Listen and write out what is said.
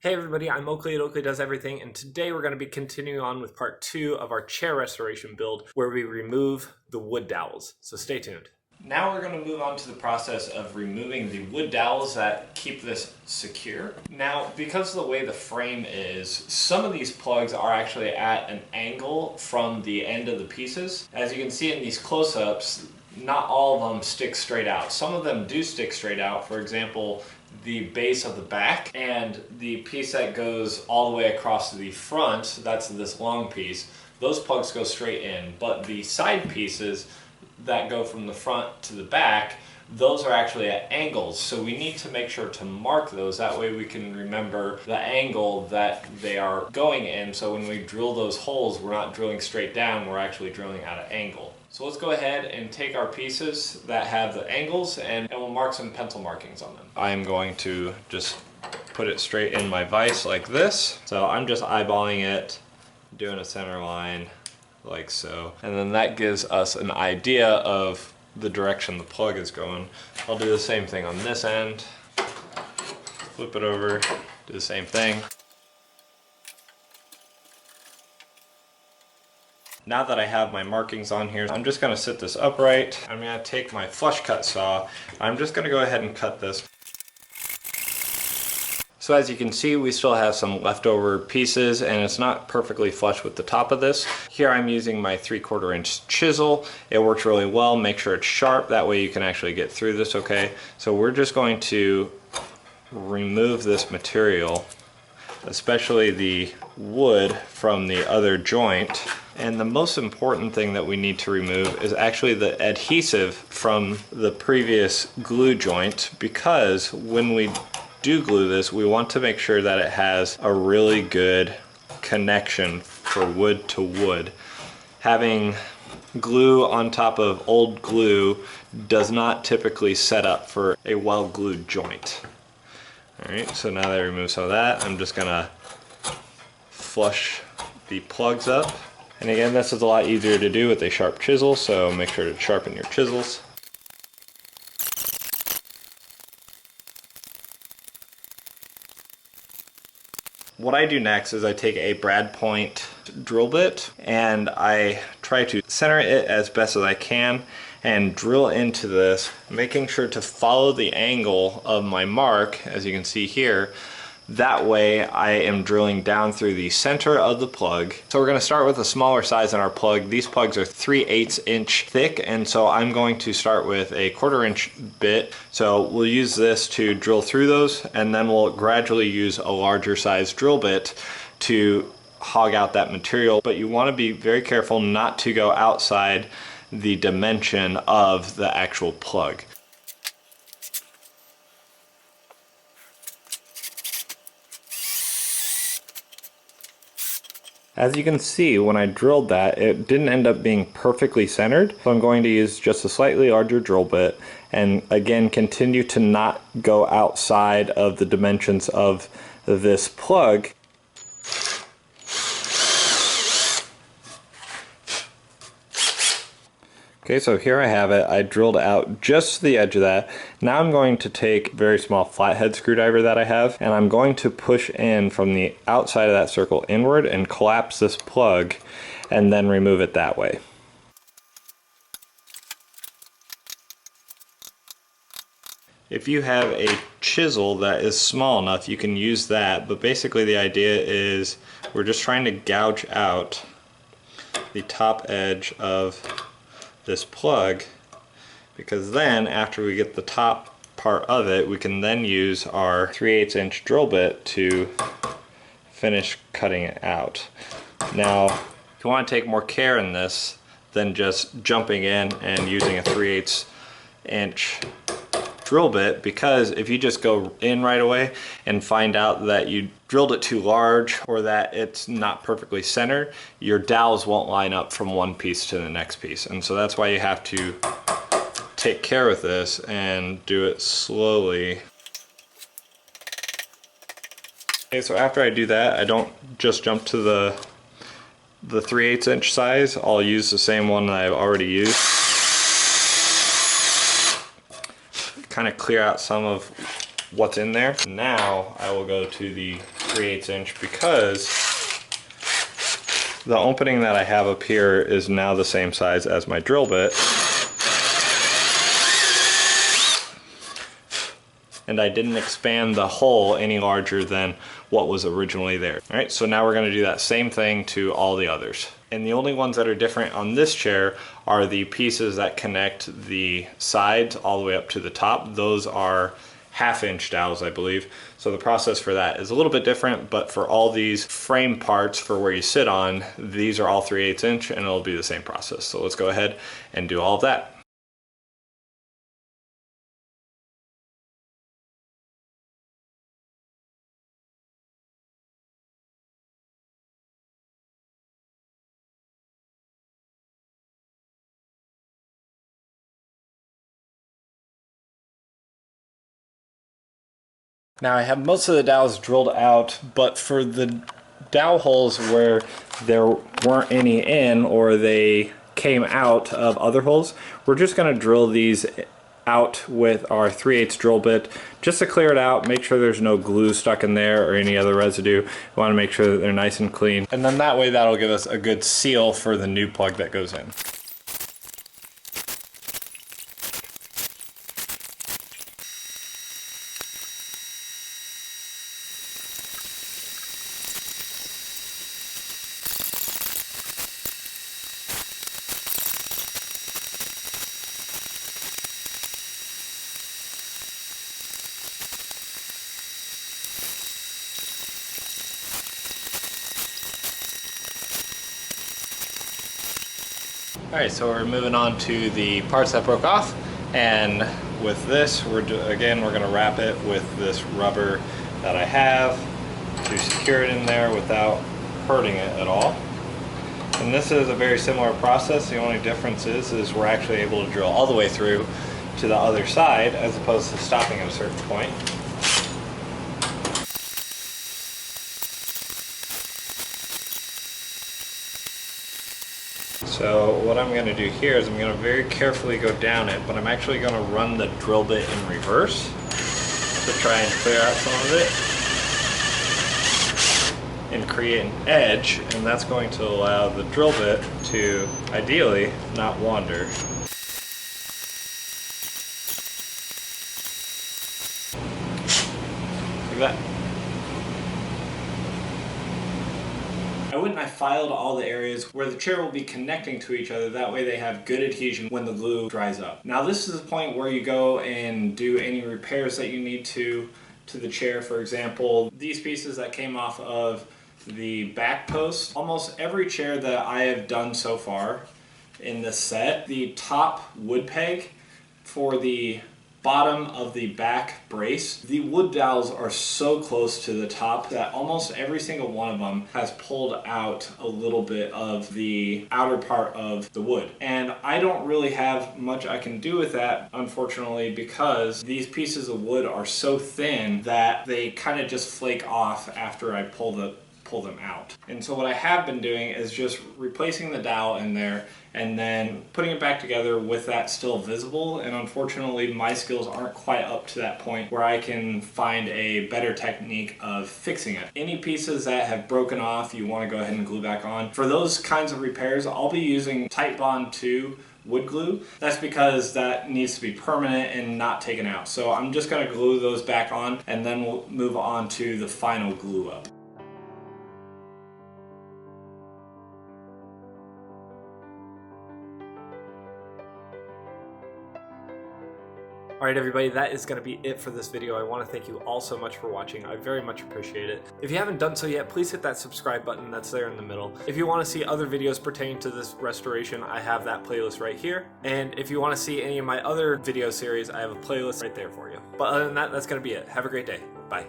Hey everybody, I'm Oakley at Oakley Does Everything, and today we're going to be continuing on with part 2 of our chair restoration build where we remove the wood dowels. So stay tuned. Now we're going to move on to the process of removing the wood dowels that keep this secure. Now, because of the way the frame is, some of these plugs are actually at an angle from the end of the pieces. As you can see in these close-ups, not all of them stick straight out. Some of them do stick straight out. For example, the base of the back and the piece that goes all the way across to the front, that's this long piece, those plugs go straight in. But the side pieces that go from the front to the back, those are actually at angles. So we need to make sure to mark those. That way we can remember the angle that they are going in. So when we drill those holes, we're not drilling straight down, we're actually drilling at an angle. So let's go ahead and take our pieces that have the angles and we'll mark some pencil markings on them. I'm going to just put it straight in my vise like this. So I'm just eyeballing it, doing a center line like so. And then that gives us an idea of the direction the plug is going. I'll do the same thing on this end. Flip it over, do the same thing. Now that I have my markings on here, I'm just going to sit this upright. I'm going to take my flush cut saw. I'm just going to go ahead and cut this. So as you can see, we still have some leftover pieces and it's not perfectly flush with the top of this. Here I'm using my 3/4 inch chisel. It works really well. Make sure it's sharp. That way you can actually get through this okay. So we're just going to remove this material, especially the wood from the other joint. And the most important thing that we need to remove is actually the adhesive from the previous glue joint, because when we do glue this, we want to make sure that it has a really good connection for wood to wood. Having glue on top of old glue does not typically set up for a well-glued joint. Alright, so now that I remove some of that, I'm just gonna flush the plugs up. And again, this is a lot easier to do with a sharp chisel, so make sure to sharpen your chisels. What I do next is I take a brad point drill bit and I try to center it as best as I can and drill into this, making sure to follow the angle of my mark, as you can see here. That way I am drilling down through the center of the plug. So we're going to start with a smaller size in our plug. These plugs are 3/8 inch thick, and so I'm going to start with a 1/4 inch bit. So we'll use this to drill through those, and then we'll gradually use a larger size drill bit to hog out that material. But you want to be very careful not to go outside the dimension of the actual plug. As you can see, when I drilled that, it didn't end up being perfectly centered. So I'm going to use just a slightly larger drill bit and again continue to not go outside of the dimensions of this plug. Okay, so here I have it. I drilled out just the edge of that. Now I'm going to take a very small flathead screwdriver that I have, and I'm going to push in from the outside of that circle inward and collapse this plug and then remove it that way. If you have a chisel that is small enough, you can use that, but basically the idea is we're just trying to gouge out the top edge of this plug, because then after we get the top part of it, we can then use our 3/8 inch drill bit to finish cutting it out. Now, if you want to take more care in this than just jumping in and using a 3/8 inch drill bit, because if you just go in right away and find out that you drilled it too large or that it's not perfectly centered, your dowels won't line up from one piece to the next piece. And so that's why you have to take care with this and do it slowly. Okay, so after I do that, I don't just jump to the 3/8 inch size. I'll use the same one that I've already used. Kind of clear out some of what's in there. Now I will go to the 3/8 inch because the opening that I have up here is now the same size as my drill bit. And I didn't expand the hole any larger than what was originally there. All right, so now we're gonna do that same thing to all the others. And the only ones that are different on this chair are the pieces that connect the sides all the way up to the top. Those are 1/2 inch dowels, I believe. So the process for that is a little bit different, but for all these frame parts for where you sit on, these are all 3/8 inch and it'll be the same process. So let's go ahead and do all of that. Now I have most of the dowels drilled out, but for the dowel holes where there weren't any in or they came out of other holes, we're just going to drill these out with our 3/8 drill bit just to clear it out, make sure there's no glue stuck in there or any other residue. We want to make sure that they're nice and clean, and then that way that'll give us a good seal for the new plug that goes in. Alright, so we're moving on to the parts that broke off, and with this, we're going to wrap it with this rubber that I have to secure it in there without hurting it at all. And this is a very similar process. The only difference is we're actually able to drill all the way through to the other side as opposed to stopping at a certain point. So what I'm going to do here is I'm going to very carefully go down it, but I'm actually going to run the drill bit in reverse to try and clear out some of it and create an edge, and that's going to allow the drill bit to ideally not wander. Like that. I went and I filed all the areas where the chair will be connecting to each other. That way they have good adhesion when the glue dries up. Now this is the point where you go and do any repairs that you need to the chair. For example, these pieces that came off of the back post. Almost every chair that I have done so far in this set, the top wood peg for the bottom of the back brace, the wood dowels are so close to the top that almost every single one of them has pulled out a little bit of the outer part of the wood. And I don't really have much I can do with that, unfortunately, because these pieces of wood are so thin that they kind of just flake off after I pull them out. And so what I have been doing is just replacing the dowel in there and then putting it back together with that still visible. And unfortunately my skills aren't quite up to that point where I can find a better technique of fixing it. Any pieces that have broken off you want to go ahead and glue back on. For those kinds of repairs, I'll be using Titebond 2 wood glue. That's because that needs to be permanent and not taken out. So I'm just going to glue those back on and then we'll move on to the final glue up. Alright everybody, that is going to be it for this video. I want to thank you all so much for watching. I very much appreciate it. If you haven't done so yet, please hit that subscribe button that's there in the middle. If you want to see other videos pertaining to this restoration, I have that playlist right here. And if you want to see any of my other video series, I have a playlist right there for you. But other than that, that's going to be it. Have a great day. Bye.